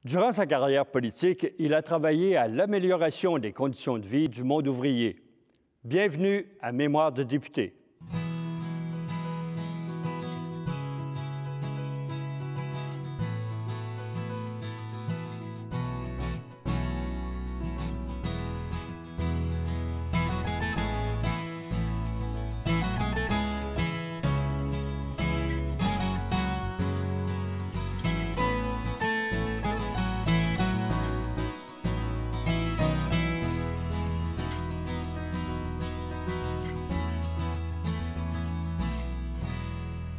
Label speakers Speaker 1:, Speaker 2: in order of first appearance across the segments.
Speaker 1: Durant sa carrière politique, il a travaillé à l'amélioration des conditions de vie du monde ouvrier. Bienvenue à Mémoire de député.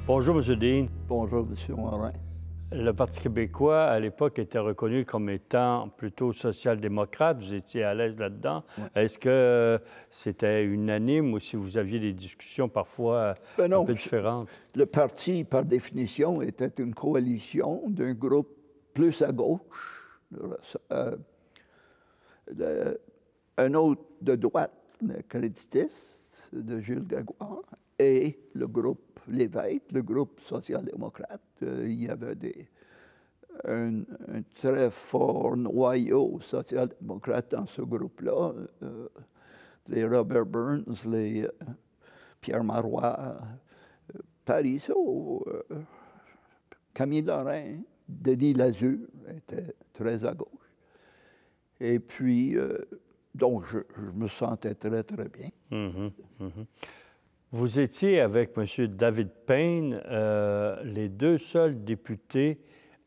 Speaker 1: Bonjour, M. Dean.
Speaker 2: Bonjour, M. Morin.
Speaker 1: Le Parti québécois, à l'époque, était reconnu comme étant plutôt social-démocrate. Vous étiez à l'aise là-dedans.
Speaker 2: Oui.
Speaker 1: Est-ce que c'était unanime ou si vous aviez des discussions parfois un peu différentes?
Speaker 2: Le parti, par définition, était une coalition d'un groupe plus à gauche, un autre de droite, le créditiste, de Gilles Gagois, et le groupe Lévesque, le groupe social-démocrate. Il y avait un très fort noyau social-démocrate dans ce groupe-là. Les Robert Burns, les Pierre Marois, Parizeau, Camille Lorrain, Denis Lazure étaient très à gauche. Et puis, donc, je me sentais très, très bien.
Speaker 1: Vous étiez avec M. David Payne les deux seuls députés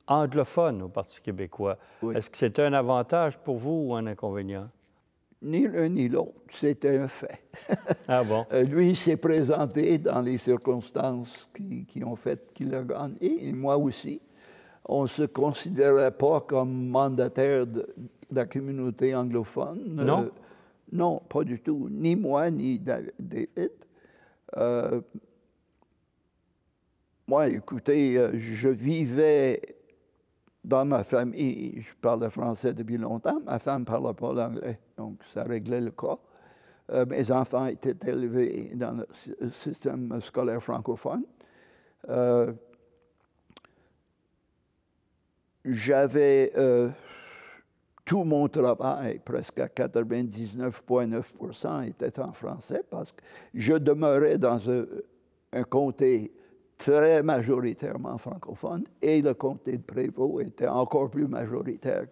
Speaker 1: anglophones au Parti québécois.
Speaker 2: Oui.
Speaker 1: Est-ce que c'était un avantage pour vous ou un inconvénient?
Speaker 2: Ni l'un ni l'autre, c'était un fait.
Speaker 1: Ah bon?
Speaker 2: Lui s'est présenté dans les circonstances qui ont fait qu'il a gagné, et moi aussi. On ne se considérait pas comme mandataire de la communauté anglophone.
Speaker 1: Non?
Speaker 2: Non, pas du tout. Ni moi, ni David. Moi, écoutez, je vivais dans ma famille, je parlais français depuis longtemps, ma femme ne parlait pas l'anglais, donc ça réglait le cas. Mes enfants étaient élevés dans le système scolaire francophone. J'avais tout mon travail, presque à 99,9 % était en français parce que je demeurais dans un comté très majoritairement francophone et le comté de Prévost était encore plus majoritaire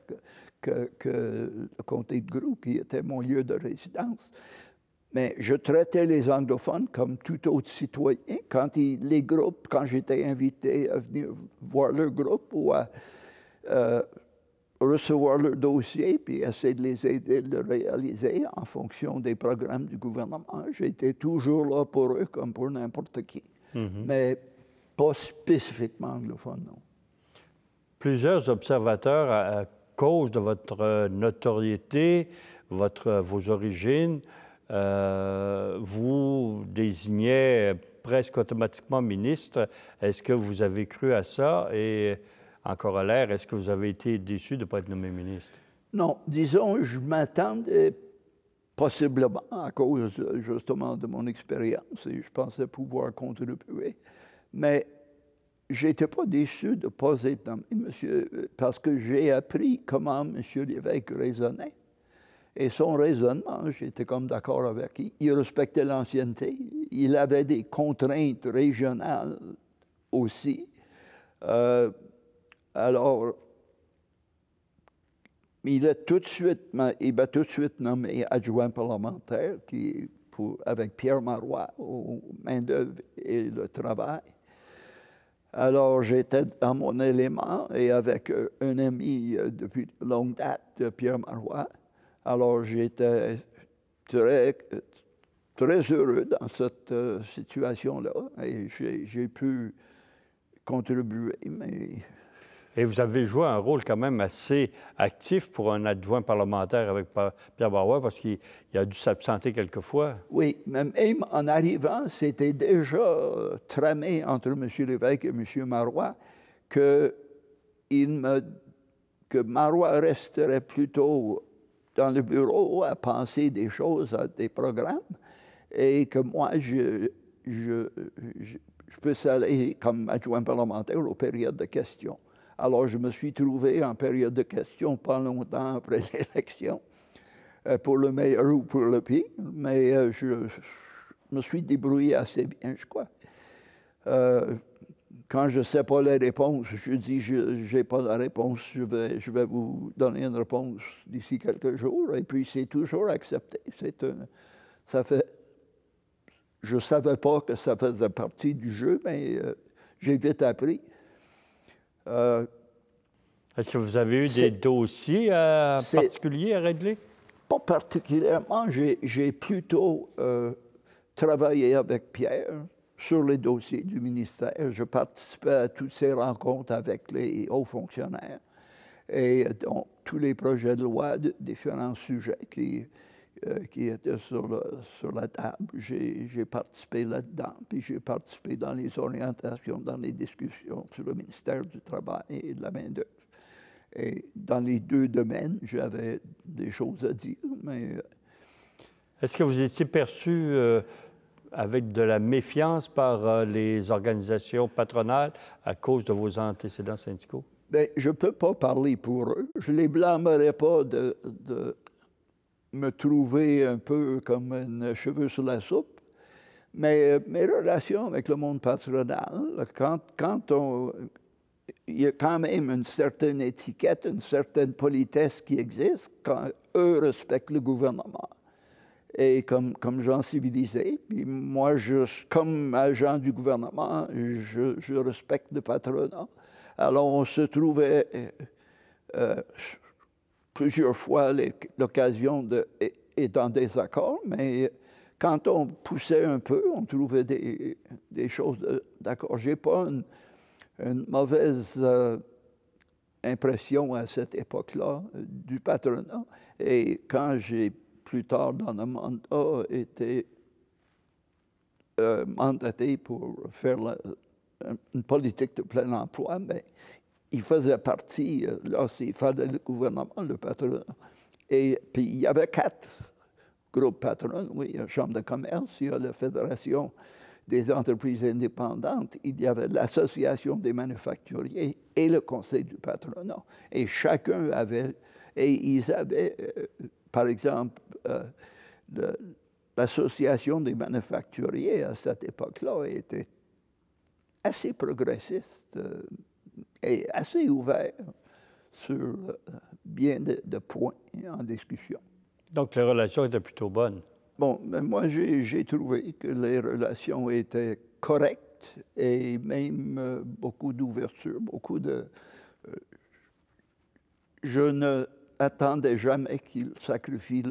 Speaker 2: que le comté de Groux, qui était mon lieu de résidence. Mais je traitais les anglophones comme tout autre citoyen. Quand j'étais invité à venir voir leur groupe ou à recevoir leur dossier puis essayer de les aider à le réaliser en fonction des programmes du gouvernement. J'étais toujours là pour eux comme pour n'importe qui, mais pas spécifiquement anglophone, non.
Speaker 1: Plusieurs observateurs, à cause de votre notoriété, vos origines, vous désignaient presque automatiquement ministre. Est-ce que vous avez cru à ça? Et en corollaire, est-ce que vous avez été déçu de ne pas être nommé ministre? Non,
Speaker 2: disons, je m'attendais possiblement à cause justement de mon expérience et je pensais pouvoir contribuer. Mais je n'étais pas déçu de ne pas être nommé, monsieur, parce que j'ai appris comment M. Lévesque raisonnait. Et son raisonnement, j'étais comme d'accord avec lui. Il respectait l'ancienneté. Il avait des contraintes régionales aussi. Alors, il m'a tout de suite nommé adjoint parlementaire avec Pierre Marois aux main-d'œuvre et le travail. Alors, j'étais dans mon élément et avec un ami depuis longue date, Pierre Marois. Alors, j'étais très, très heureux dans cette situation-là et j'ai pu contribuer, mais...
Speaker 1: Et vous avez joué un rôle quand même assez actif pour un adjoint parlementaire avec Pierre Marois parce qu'il a dû s'absenter quelquefois.
Speaker 2: Oui, même en arrivant, c'était déjà tramé entre M. Lévesque et M. Marois que Marois resterait plutôt dans le bureau à penser des choses, à des programmes, et que moi, je puisse aller comme adjoint parlementaire aux périodes de questions. Alors, je me suis trouvé en période de questions pas longtemps après l'élection, pour le meilleur ou pour le pire, mais je me suis débrouillé assez bien, je crois. Quand je ne sais pas les réponses, je dis je n'ai pas la réponse, je vais vous donner une réponse d'ici quelques jours, et puis c'est toujours accepté. Je ne savais pas que ça faisait partie du jeu, mais j'ai vite appris.
Speaker 1: Est-ce que vous avez eu des dossiers particuliers à régler?
Speaker 2: Pas particulièrement. J'ai plutôt travaillé avec Pierre sur les dossiers du ministère. Je participais à toutes ces rencontres avec les hauts fonctionnaires et donc tous les projets de loi de différents sujets qui étaient sur la table. J'ai participé là-dedans, puis j'ai participé dans les orientations, dans les discussions sur le ministère du Travail et de la main-d'œuvre. Et dans les deux domaines, j'avais des choses à dire, mais...
Speaker 1: Est-ce que vous étiez perçu avec de la méfiance par les organisations patronales à cause de vos antécédents syndicaux?
Speaker 2: Bien, je ne peux pas parler pour eux. Je ne les blâmerais pas de me trouver un peu comme un cheveu sur la soupe, mais mes relations avec le monde patronal, il y a quand même une certaine étiquette, une certaine politesse qui existe quand eux respectent le gouvernement. Et comme gens civilisés, puis moi, comme agent du gouvernement, je respecte le patronat. Alors, on se trouvait plusieurs fois l'occasion d'être en désaccord, mais quand on poussait un peu, on trouvait des choses d'accord. Je n'ai pas une mauvaise impression à cette époque-là du patronat. Et quand j'ai, plus tard dans le mandat, été mandaté pour faire une politique de plein emploi, mais il faisait partie, là, il fallait le gouvernement, le patronat. Et puis, il y avait 4 groupes patrons. Oui, il y a la Chambre de commerce, il y a la Fédération des entreprises indépendantes, il y avait l'Association des manufacturiers et le Conseil du patronat. Et chacun avait, et ils avaient, par exemple, l'Association des manufacturiers à cette époque-là était assez progressiste et assez ouvert sur bien de points en discussion.
Speaker 1: Donc, les relations étaient plutôt bonnes.
Speaker 2: Bon, mais moi, j'ai trouvé que les relations étaient correctes et même beaucoup d'ouverture, beaucoup de... je ne attendais jamais qu'ils sacrifient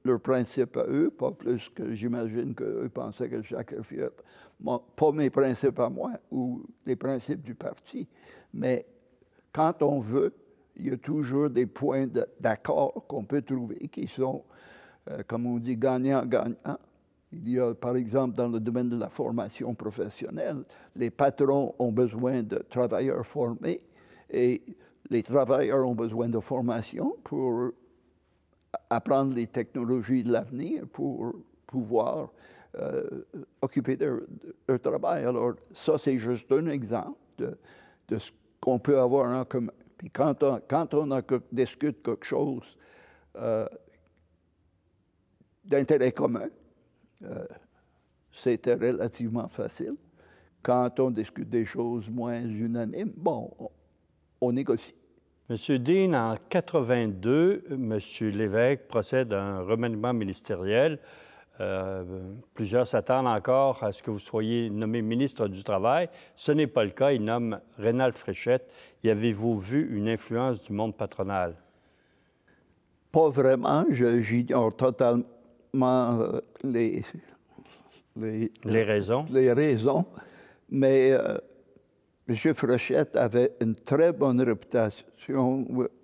Speaker 2: leurs principes à eux, pas plus que j'imagine qu'eux pensaient que je sacrifiais pas mes principes à moi ou les principes du parti, mais quand on veut, il y a toujours des points d'accord qu'on peut trouver qui sont, comme on dit, gagnant-gagnant. Il y a, par exemple, dans le domaine de la formation professionnelle, les patrons ont besoin de travailleurs formés et les travailleurs ont besoin de formation pour apprendre les technologies de l'avenir pour pouvoir occuper leur travail. Alors, ça, c'est juste un exemple de ce qu'on peut avoir en commun. Puis quand on discute quelque chose d'intérêt commun, c'était relativement facile. Quand on discute des choses moins unanimes, bon, on négocie.
Speaker 1: Monsieur Dean, en 82, M. Lévesque procède à un remaniement ministériel. Plusieurs s'attendent encore à ce que vous soyez nommé ministre du Travail. Ce n'est pas le cas. Il nomme Rénal Fréchette. Y avez-vous vu une influence du monde patronal?
Speaker 2: Pas vraiment. J'ignore totalement les
Speaker 1: raisons.
Speaker 2: Les raisons. Mais M. Fréchette avait une très bonne réputation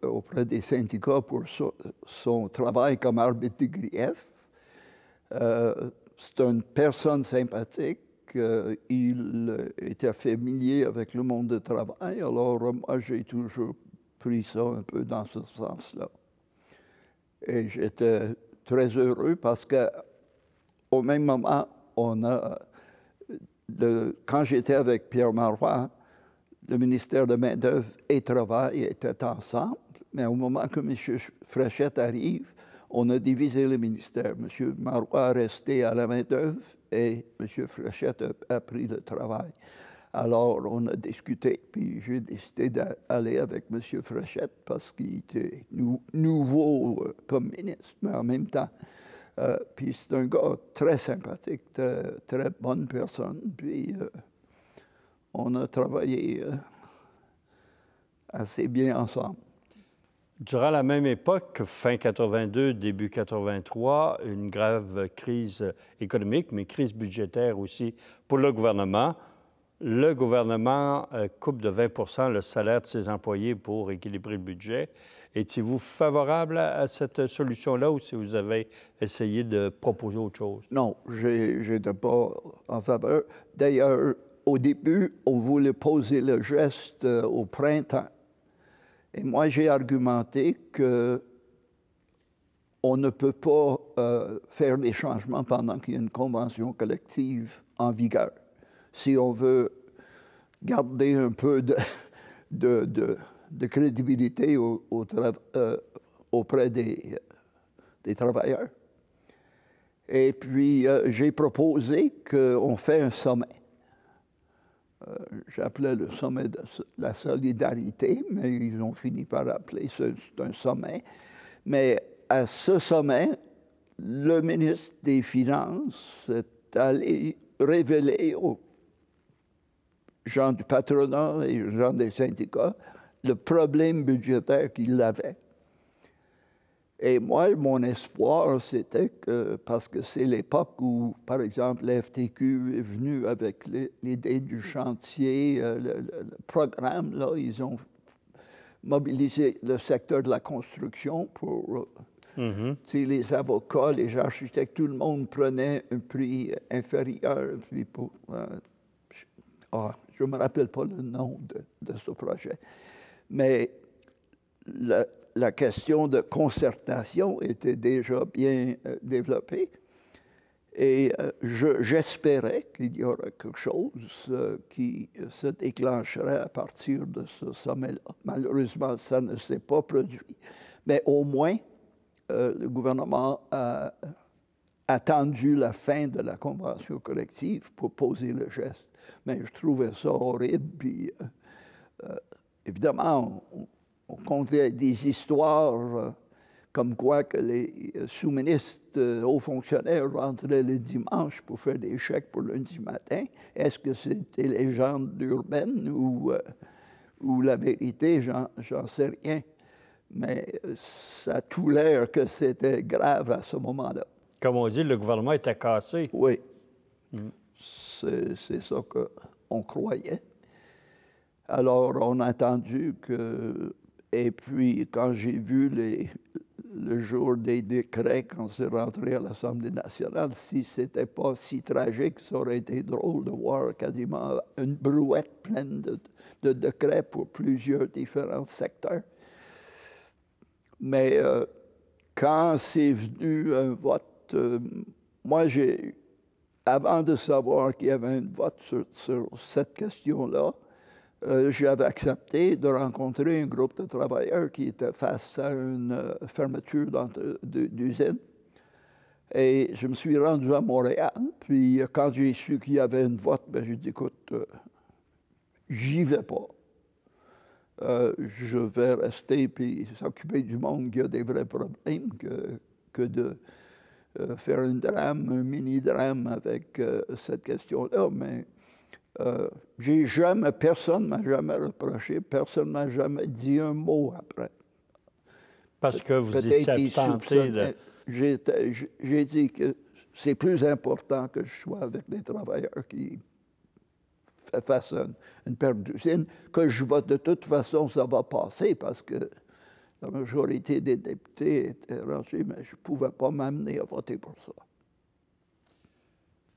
Speaker 2: auprès des syndicats pour son travail comme arbitre de grief. C'est une personne sympathique. Il était familier avec le monde du travail. Alors, moi, j'ai toujours pris ça un peu dans ce sens-là. Et j'étais très heureux parce qu'au même moment, quand j'étais avec Pierre Marois, le ministère de Main-d'œuvre et Travail étaient ensemble, mais au moment que M. Fréchette arrive, on a divisé le ministère. M. Marois est resté à la main-d'œuvre et M. Fréchette a pris le travail. Alors, on a discuté, puis j'ai décidé d'aller avec M. Fréchette parce qu'il était nouveau comme ministre, mais en même temps, puis c'est un gars très sympathique, très bonne personne, puis on a travaillé assez bien ensemble.
Speaker 1: Durant la même époque, fin 82, début 83, une grave crise économique, mais crise budgétaire aussi pour le gouvernement. Le gouvernement coupe de 20 le salaire de ses employés pour équilibrer le budget. Étiez-vous favorable à cette solution-là ou si vous avez essayé de proposer autre chose?
Speaker 2: Non, je n'étais pas en faveur. D'ailleurs, au début, on voulait poser le geste au printemps. Et moi, j'ai argumenté qu'on ne peut pas faire des changements pendant qu'il y a une convention collective en vigueur. Si on veut garder un peu de crédibilité auprès des travailleurs. Et puis, j'ai proposé qu'on fait un sommet. J'appelais le sommet de la solidarité, mais ils ont fini par appeler c'est un sommet. Mais à ce sommet, le ministre des Finances est allé révéler aux gens du patronat et aux gens des syndicats le problème budgétaire qu'il avait. Et moi, mon espoir, c'était que, parce que c'est l'époque où, par exemple, la FTQ est venue avec l'idée du chantier, le programme, là, ils ont mobilisé le secteur de la construction pour... Les avocats, les architectes, tout le monde prenait un prix inférieur. Puis je ne me rappelle pas le nom de ce projet. Mais la question de concertation était déjà bien développée. Et j'espérais qu'il y aurait quelque chose qui se déclencherait à partir de ce sommet-là. Malheureusement, ça ne s'est pas produit. Mais au moins, le gouvernement a attendu la fin de la convention collective pour poser le geste. Mais je trouvais ça horrible. Puis, évidemment, on contait des histoires comme quoi que les sous-ministres hauts fonctionnaires rentraient le dimanche pour faire des chèques pour lundi matin. Est-ce que c'était légende urbaine ou la vérité? J'en sais rien. Mais ça a tout l'air que c'était grave à ce moment-là.
Speaker 1: Comme on dit, le gouvernement était cassé.
Speaker 2: Oui. C'est ça qu'on croyait. Alors, on a entendu que... Et puis, quand j'ai vu le jour des décrets, quand c'est rentré à l'Assemblée nationale, si c'était pas si tragique, ça aurait été drôle de voir quasiment une brouette pleine de décrets pour plusieurs différents secteurs. Mais quand c'est venu un vote, moi, avant de savoir qu'il y avait un vote sur cette question-là, j'avais accepté de rencontrer un groupe de travailleurs qui était face à une fermeture d'usine. Et je me suis rendu à Montréal, puis quand j'ai su qu'il y avait un vote, j'ai dit, écoute, j'y vais pas. Je vais rester puis s'occuper du monde qui a des vrais problèmes que de faire un mini-drame avec cette question-là. Mais personne ne m'a jamais reproché, personne ne m'a jamais dit un mot après.
Speaker 1: Parce que vous étiez absenté de...
Speaker 2: J'ai dit que c'est plus important que je sois avec les travailleurs qui face à une perte d'usine, que de toute façon, ça va passer parce que la majorité des députés étaient rangés, mais je ne pouvais pas m'amener à voter pour ça.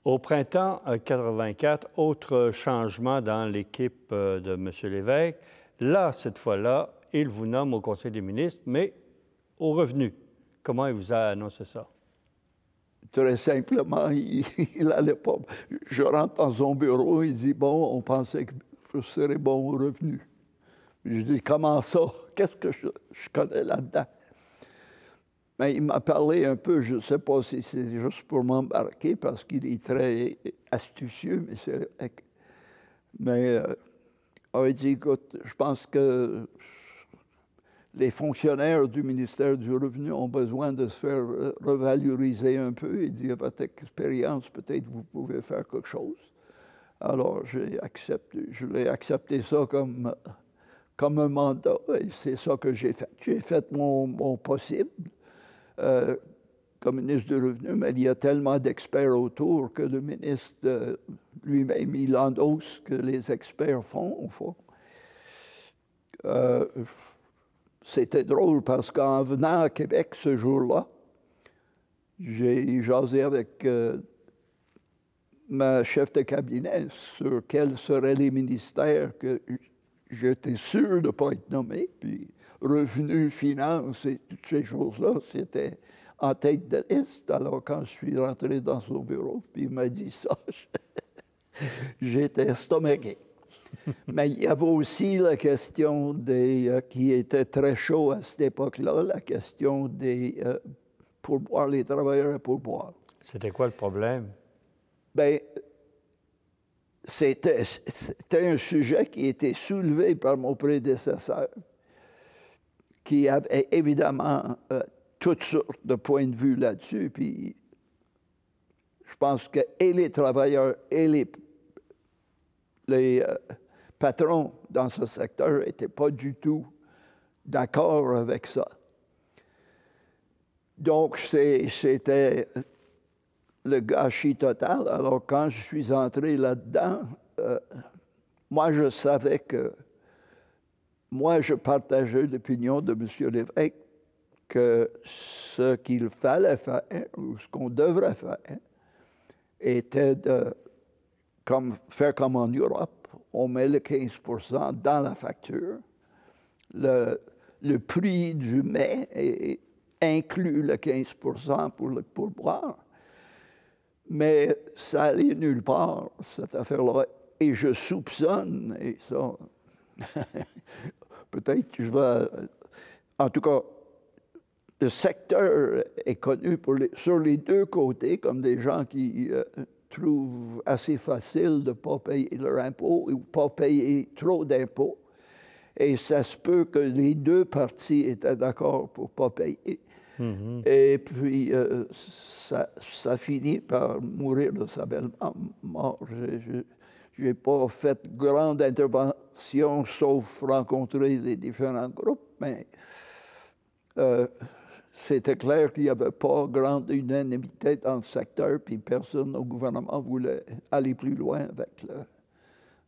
Speaker 1: Au printemps 84, autre changement dans l'équipe de M. Lévesque. Là, cette fois-là, il vous nomme au Conseil des ministres, mais au revenu. Comment il vous a annoncé ça?
Speaker 2: Très simplement, il n'allait pas. Je rentre dans son bureau, il dit, bon, on pensait qu'il vous serez bon au revenu. Je dis, comment ça? Qu'est-ce que je connais là-dedans? Mais il m'a parlé un peu, je ne sais pas si c'est juste pour m'embarquer, parce qu'il est très astucieux, mais c'est vrai que... Mais il a dit, écoute, je pense que les fonctionnaires du ministère du Revenu ont besoin de se faire revaloriser un peu. Il dit, à votre expérience, peut-être vous pouvez faire quelque chose. Alors, je l'ai accepté ça comme un mandat, et c'est ça que j'ai fait. J'ai fait mon possible comme ministre du Revenu, mais il y a tellement d'experts autour que le ministre lui-même, il endosse ce que les experts font, au fond. C'était drôle parce qu'en venant à Québec ce jour-là, j'ai jasé avec ma chef de cabinet sur quels seraient les ministères que j'étais sûr de ne pas être nommé. Puis revenus, finances et toutes ces choses-là, c'était en tête de liste. Alors quand je suis rentré dans son bureau, puis il m'a dit ça, j'étais estomaqué. Mais il y avait aussi la question qui était très chaud à cette époque-là, la question des pourboires, les travailleurs à pourboire.
Speaker 1: C'était quoi le problème?
Speaker 2: Bien, c'était un sujet qui était soulevé par mon prédécesseur, qui avait évidemment toutes sortes de points de vue là-dessus. Puis je pense que et les travailleurs et les patrons dans ce secteur n'étaient pas du tout d'accord avec ça. Donc, c'était le gâchis total. Alors, quand je suis entré là-dedans, moi, je savais que moi, je partageais l'opinion de M. Lévesque que ce qu'il fallait faire, ou ce qu'on devrait faire, était de faire comme en Europe. On met le 15 % dans la facture. Le prix du mets inclut le 15 % pour le pourboire. Mais ça allait nulle part, cette affaire-là. Et je soupçonne, et ça, peut-être que je vais... En tout cas, le secteur est connu sur les deux côtés comme des gens qui trouvent assez facile de ne pas payer leur impôt ou pas payer trop d'impôts. Et ça se peut que les deux parties étaient d'accord pour ne pas payer. Mm-hmm. Et puis, ça finit par mourir de sa belle mort. Je n'ai pas fait grande intervention, sauf rencontrer les différents groupes, mais c'était clair qu'il n'y avait pas grande unanimité dans le secteur, puis personne au gouvernement voulait aller plus loin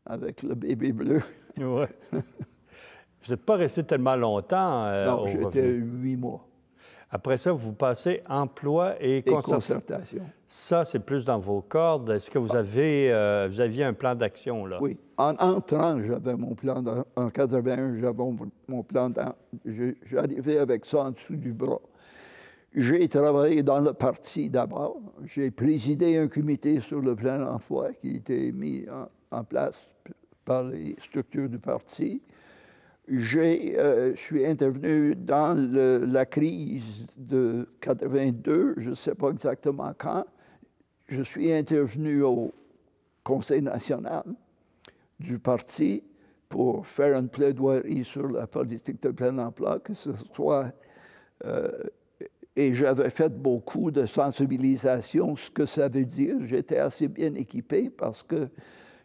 Speaker 2: avec le bébé bleu.
Speaker 1: Ouais. Vous n'êtes pas resté tellement longtemps
Speaker 2: non, j'étais 8 mois.
Speaker 1: Après ça, vous passez emploi et
Speaker 2: concertation.
Speaker 1: Ça, c'est plus dans vos cordes. Est-ce que vous aviez un plan d'action, là?
Speaker 2: Oui. En entrant, j'avais mon plan. En 81, j'avais mon plan. J'arrivais avec ça en dessous du bras. J'ai travaillé dans le parti d'abord. J'ai présidé un comité sur le plein emploi qui a été mis en place par les structures du parti. Je suis intervenu dans la crise de 82, je ne sais pas exactement quand. Je suis intervenu au Conseil national du parti pour faire une plaidoirie sur la politique de plein emploi, que ce soit... et j'avais fait beaucoup de sensibilisation, ce que ça veut dire. J'étais assez bien équipé parce que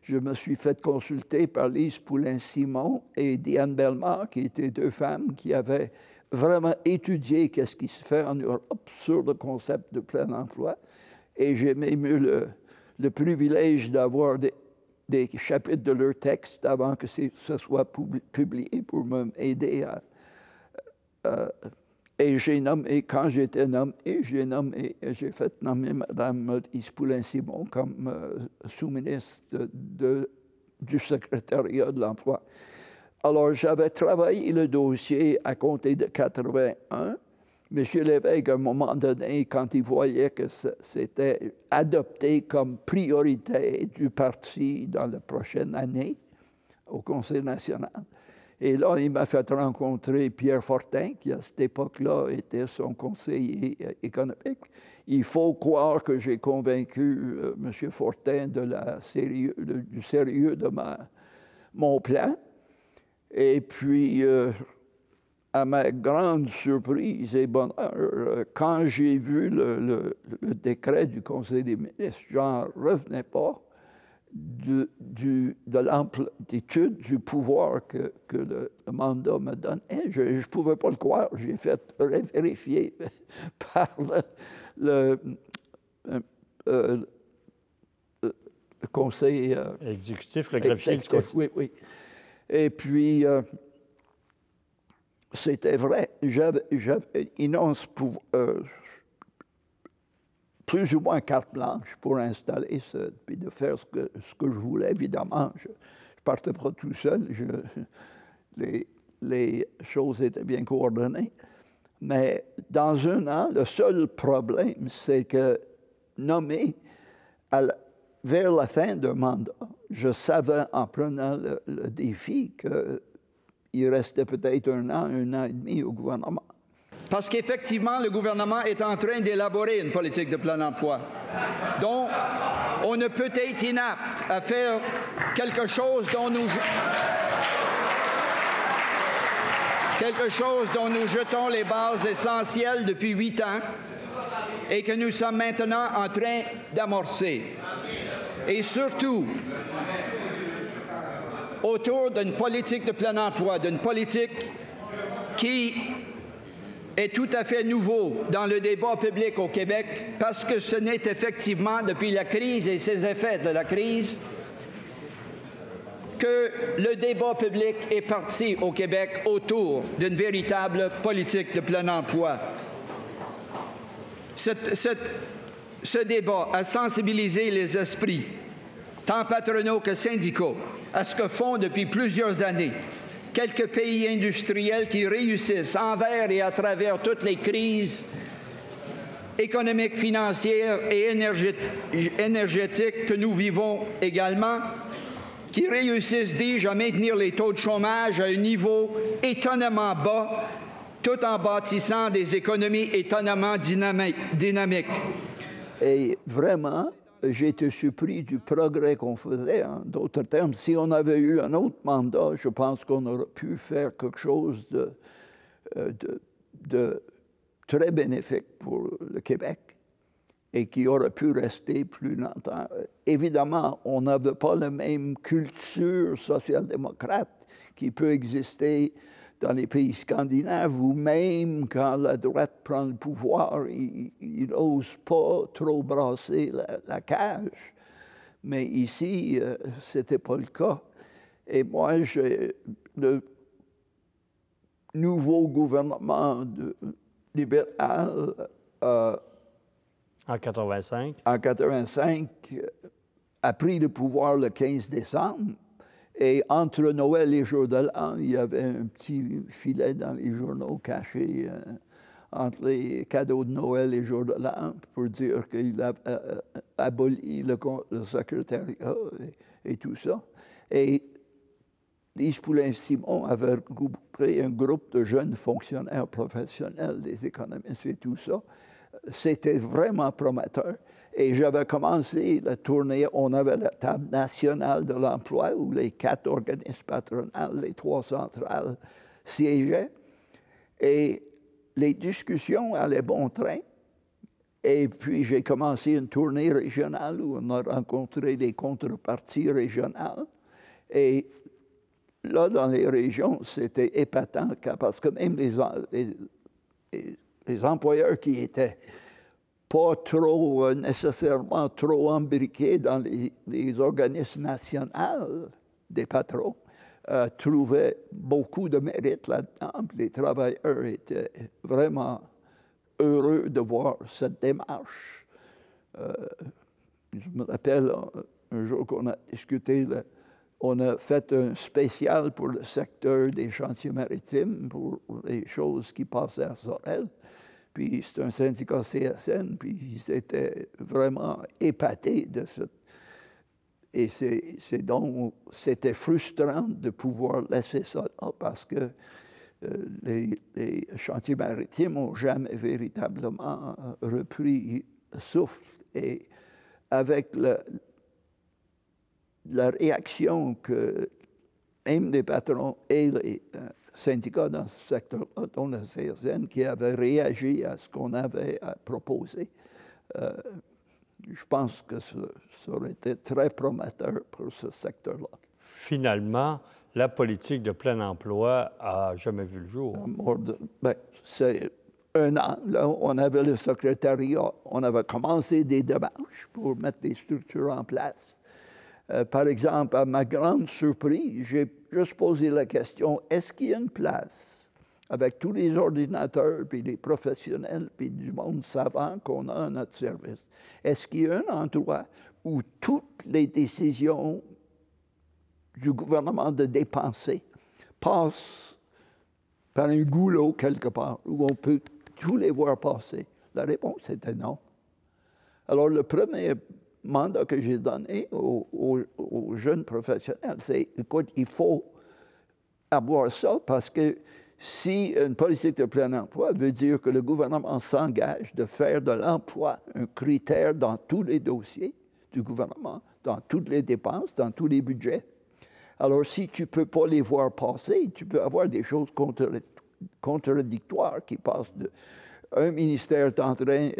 Speaker 2: je me suis fait consulter par Lise Poulin-Simon et Diane Bellemare, qui étaient deux femmes qui avaient vraiment étudié qu'est-ce qui se fait en Europe sur le concept de plein emploi. Et j'ai même eu le privilège d'avoir des chapitres de leur texte avant que ce soit publié pour m'aider à et j'ai nommé, quand j'étais nommé, j'ai fait nommer Mme Lise Poulin-Simon comme sous-ministre du secrétariat de l'emploi. Alors, j'avais travaillé le dossier à compter de 81. M. Lévesque, à un moment donné, quand il voyait que c'était adopté comme priorité du parti dans la prochaine année, au Conseil national. Et là, il m'a fait rencontrer Pierre Fortin, qui à cette époque-là était son conseiller économique. Il faut croire que j'ai convaincu M. Fortin du sérieux de mon plan. Et puis, à ma grande surprise et bonheur, quand j'ai vu le décret du Conseil des ministres, j'en revenais pas de l'amplitude du pouvoir que le mandat me donnait. Je ne pouvais pas le croire. J'ai fait vérifier par le conseil
Speaker 1: exécutif, le greffier du conseil.
Speaker 2: Oui, oui. Et puis, c'était vrai. J'avais plus ou moins carte blanche pour installer ça, puis de faire ce que je voulais. Évidemment, je ne partais pas tout seul. Les choses étaient bien coordonnées. Mais dans un an, le seul problème, c'est que nommé vers la fin d'un mandat, je savais en prenant le défi qu'il restait peut-être un an et demi au gouvernement.
Speaker 3: Parce qu'effectivement, le gouvernement est en train d'élaborer une politique de plein emploi. Donc, on ne peut être inapte à faire quelque chose dont nous jetons les bases essentielles depuis 8 ans et que nous sommes maintenant en train d'amorcer. Et surtout, autour d'une politique de plein emploi, d'une politique qui est tout à fait nouveau dans le débat public au Québec, parce que ce n'est effectivement, depuis la crise et ses effets de la crise, que le débat public est parti au Québec autour d'une véritable politique de plein emploi. Ce débat a sensibilisé les esprits, tant patronaux que syndicaux, à ce que font depuis plusieurs années quelques pays industriels qui réussissent envers et à travers toutes les crises économiques, financières et énergétiques que nous vivons également, qui réussissent, dis-je, à maintenir les taux de chômage à un niveau étonnamment bas, tout en bâtissant des économies étonnamment dynamiques.
Speaker 2: Et vraiment, j'ai été surpris du progrès qu'on faisait. En d'autres termes, si on avait eu un autre mandat, je pense qu'on aurait pu faire quelque chose de très bénéfique pour le Québec et qui aurait pu rester plus longtemps. Évidemment, on n'avait pas la même culture social-démocrate qui peut exister dans les pays scandinaves, où même quand la droite prend le pouvoir, il n'ose pas trop brasser la cage. Mais ici, ce n'était pas le cas. Et moi, le nouveau gouvernement libéral
Speaker 1: en 85.
Speaker 2: En 85, a pris le pouvoir le 15 décembre. Et entre Noël et Jour de l'An, il y avait un petit filet dans les journaux caché entre les cadeaux de Noël et Jour de l'An pour dire qu'il a aboli le secrétariat et tout ça. Et Lise Poulin-Simon avait créé un groupe de jeunes fonctionnaires professionnels, des économistes et tout ça. C'était vraiment prometteur. Et j'avais commencé la tournée, on avait la table nationale de l'emploi où les 4 organismes patronaux, les 3 centrales siégeaient. Et les discussions allaient bon train. Et puis j'ai commencé une tournée régionale où on a rencontré des contreparties régionales. Et là, dans les régions, c'était épatant parce que même les employeurs qui étaient pas trop nécessairement trop embriqués dans les organismes nationaux des patrons, trouvaient beaucoup de mérite là-dedans. Les travailleurs étaient vraiment heureux de voir cette démarche. Je me rappelle un jour qu'on a discuté, on a fait un spécial pour le secteur des chantiers maritimes, pour les choses qui passaient à Sorel. Puis c'est un syndicat CSN, puis ils étaient vraiment épatés de ça. Et c'était frustrant de pouvoir laisser ça là parce que les chantiers maritimes n'ont jamais véritablement repris souffle. Et avec la réaction que même les patrons et les syndicats dans ce secteur-là, dont la CSN, qui avaient réagi à ce qu'on avait proposé, je pense que ça aurait été très prometteur pour ce secteur-là.
Speaker 1: Finalement, la politique de plein emploi n'a jamais vu le jour.
Speaker 2: C'est un an. Là, on avait le secrétariat, on avait commencé des démarches pour mettre des structures en place. Par exemple, à ma grande surprise, j'ai juste posé la question, est-ce qu'il y a une place avec tous les ordinateurs, puis les professionnels, puis du monde savant qu'on a à notre service? Est-ce qu'il y a un endroit où toutes les décisions du gouvernement de dépenser passent par un goulot quelque part, où on peut tous les voir passer? La réponse était non. Alors, le premier mandat que j'ai donné aux jeunes professionnels, c'est, écoute, il faut avoir ça parce que si une politique de plein emploi veut dire que le gouvernement s'engage de faire de l'emploi un critère dans tous les dossiers du gouvernement, dans toutes les dépenses, dans tous les budgets, alors si tu ne peux pas les voir passer, tu peux avoir des choses contradictoires qui passent d'un ministère est en train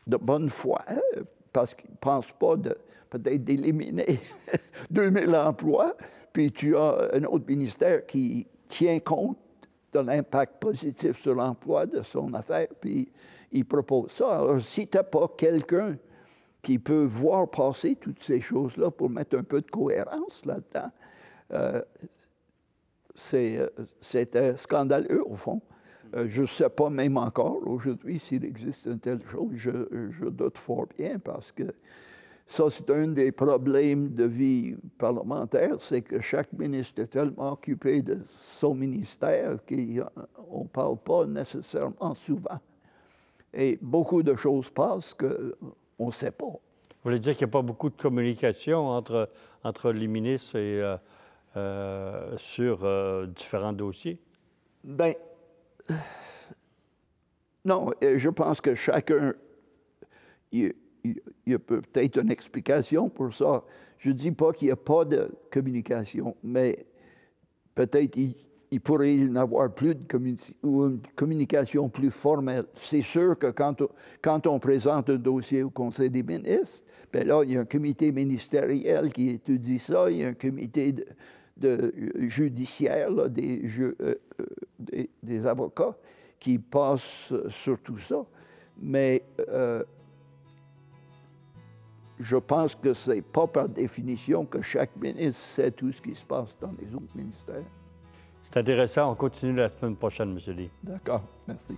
Speaker 2: de bonne foi, parce qu'il ne pense pas peut-être d'éliminer 2000 emplois, puis tu as un autre ministère qui tient compte de l'impact positif sur l'emploi de son affaire, puis il propose ça. Alors, si tu n'as pas quelqu'un qui peut voir passer toutes ces choses-là pour mettre un peu de cohérence là-dedans, c'était scandaleux, au fond. Je ne sais pas même encore aujourd'hui s'il existe une telle chose. Je doute fort bien parce que ça, c'est un des problèmes de vie parlementaire, c'est que chaque ministre est tellement occupé de son ministère qu'on ne parle pas nécessairement souvent. Et beaucoup de choses passent qu'on ne sait pas.
Speaker 1: Vous voulez dire qu'il n'y a pas beaucoup de communication entre les ministres et sur différents dossiers?
Speaker 2: Bien, non, je pense que chacun, il y a peut-être une explication pour ça. Je ne dis pas qu'il n'y a pas de communication, mais peut-être il pourrait y en avoir plus ou une communication plus formelle. C'est sûr que quand on présente un dossier au Conseil des ministres, bien là, il y a un comité ministériel qui étudie ça, il y a un comité judiciaire, là, des avocats qui passent sur tout ça. Mais je pense que ce n'est pas par définition que chaque ministre sait tout ce qui se passe dans les autres ministères.
Speaker 1: C'est intéressant. On continue la semaine prochaine, M. Lee.
Speaker 2: D'accord. Merci.